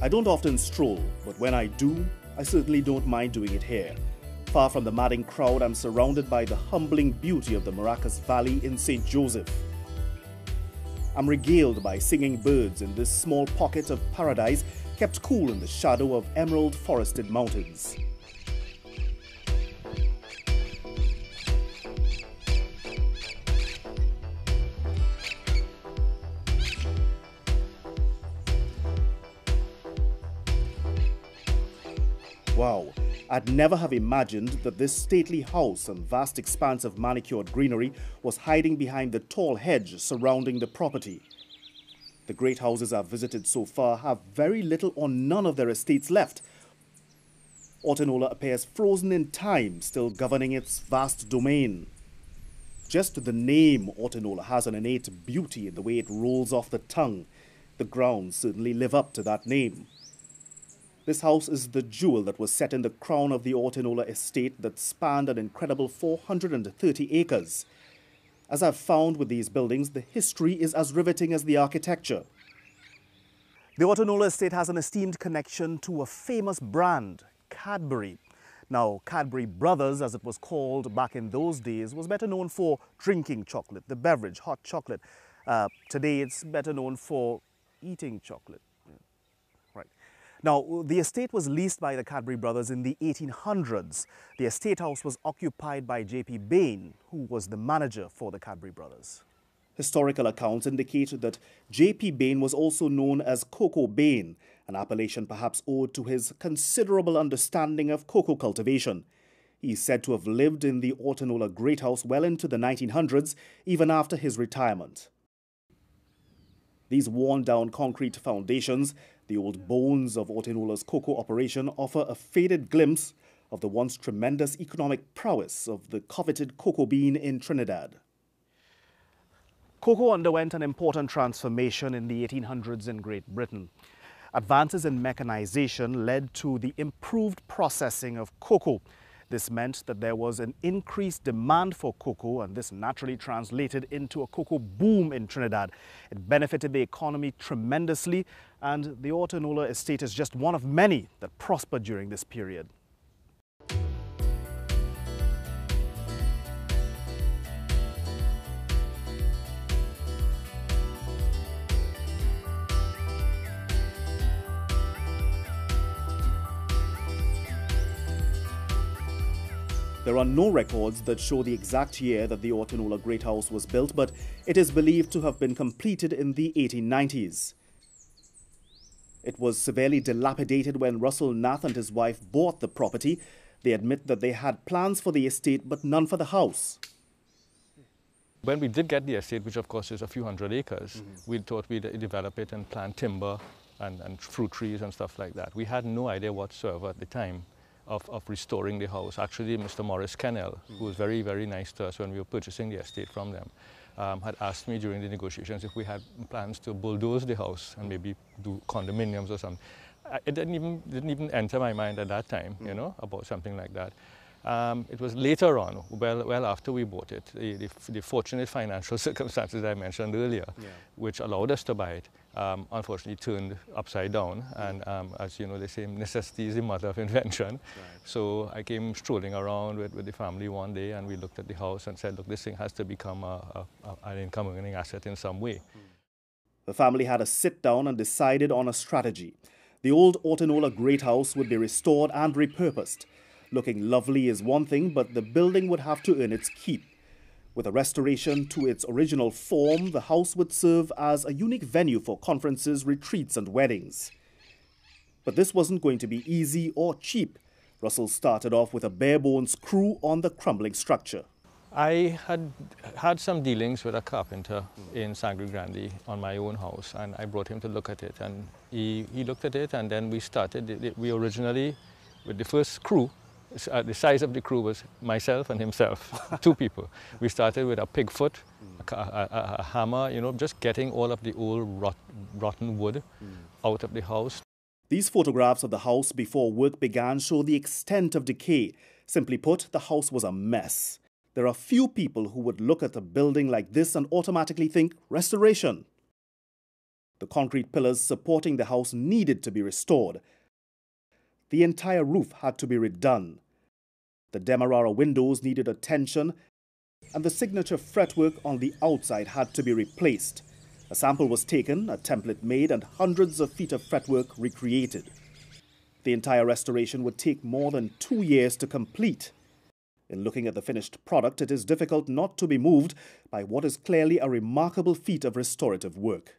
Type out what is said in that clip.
I don't often stroll, but when I do, I certainly don't mind doing it here. Far from the madding crowd, I'm surrounded by the humbling beauty of the Maracas Valley in St. Joseph. I'm regaled by singing birds in this small pocket of paradise kept cool in the shadow of emerald forested mountains. Wow, I'd never have imagined that this stately house and vast expanse of manicured greenery was hiding behind the tall hedge surrounding the property. The great houses I've visited so far have very little or none of their estates left. Ortinola appears frozen in time, still governing its vast domain. Just the name Ortinola has an innate beauty in the way it rolls off the tongue. The grounds certainly live up to that name. This house is the jewel that was set in the crown of the Ortinola estate that spanned an incredible 430 acres. As I've found with these buildings, the history is as riveting as the architecture. The Ortinola estate has an esteemed connection to a famous brand, Cadbury. Now, Cadbury Brothers, as it was called back in those days, was better known for drinking chocolate, the beverage, hot chocolate. Today, it's better known for eating chocolate. Right. Now, the estate was leased by the Cadbury Brothers in the 1800s. The estate house was occupied by J.P. Bain, who was the manager for the Cadbury Brothers. Historical accounts indicate that J.P. Bain was also known as Cocoa Bain, an appellation perhaps owed to his considerable understanding of cocoa cultivation. He is said to have lived in the Ortinola Great House well into the 1900s, even after his retirement. These worn-down concrete foundations, the old bones of Ortinola's cocoa operation, offer a faded glimpse of the once tremendous economic prowess of the coveted cocoa bean in Trinidad. Cocoa underwent an important transformation in the 1800s in Great Britain. Advances in mechanization led to the improved processing of cocoa. This meant that there was an increased demand for cocoa, and this naturally translated into a cocoa boom in Trinidad. It benefited the economy tremendously, and the Ortinola estate is just one of many that prospered during this period. There are no records that show the exact year that the Ortinola Great House was built, but it is believed to have been completed in the 1890s. It was severely dilapidated when Russell Nath and his wife bought the property. They admit that they had plans for the estate, but none for the house. When we did get the estate, which of course is a few hundred acres, we thought we'd develop it and plant timber and fruit trees and stuff like that. We had no idea whatsoever at the time of restoring the house. Actually, Mr. Morris Kennell, who was very, very nice to us when we were purchasing the estate from them, had asked me during the negotiations if we had plans to bulldoze the house and maybe do condominiums or something. It didn't even enter my mind at that time, you know, about something like that. It was later on, well after we bought it, the fortunate financial circumstances I mentioned earlier, which allowed us to buy it, unfortunately turned upside down. And as you know, they say necessity is the mother of invention. Right. So I came strolling around with the family one day, and we looked at the house and said, look, this thing has to become an income-earning asset in some way. The family had a sit-down and decided on a strategy. The old Ortinola Great House would be restored and repurposed. Looking lovely is one thing, but the building would have to earn its keep. With a restoration to its original form, the house would serve as a unique venue for conferences, retreats, and weddings. But this wasn't going to be easy or cheap. Russell started off with a bare-bones crew on the crumbling structure. I had some dealings with a carpenter in Sangre Grande on my own house, and I brought him to look at it, and he looked at it, and then we started. We originally, with the first crew, the size of the crew was myself and himself, two people. We started with a pig foot, a hammer, you know, just getting all of the old rotten wood out of the house. These photographs of the house before work began show the extent of decay. Simply put, the house was a mess. There are few people who would look at a building like this and automatically think restoration. The concrete pillars supporting the house needed to be restored. The entire roof had to be redone. The Demerara windows needed attention, and the signature fretwork on the outside had to be replaced. A sample was taken, a template made, and hundreds of feet of fretwork recreated. The entire restoration would take more than 2 years to complete. In looking at the finished product, it is difficult not to be moved by what is clearly a remarkable feat of restorative work.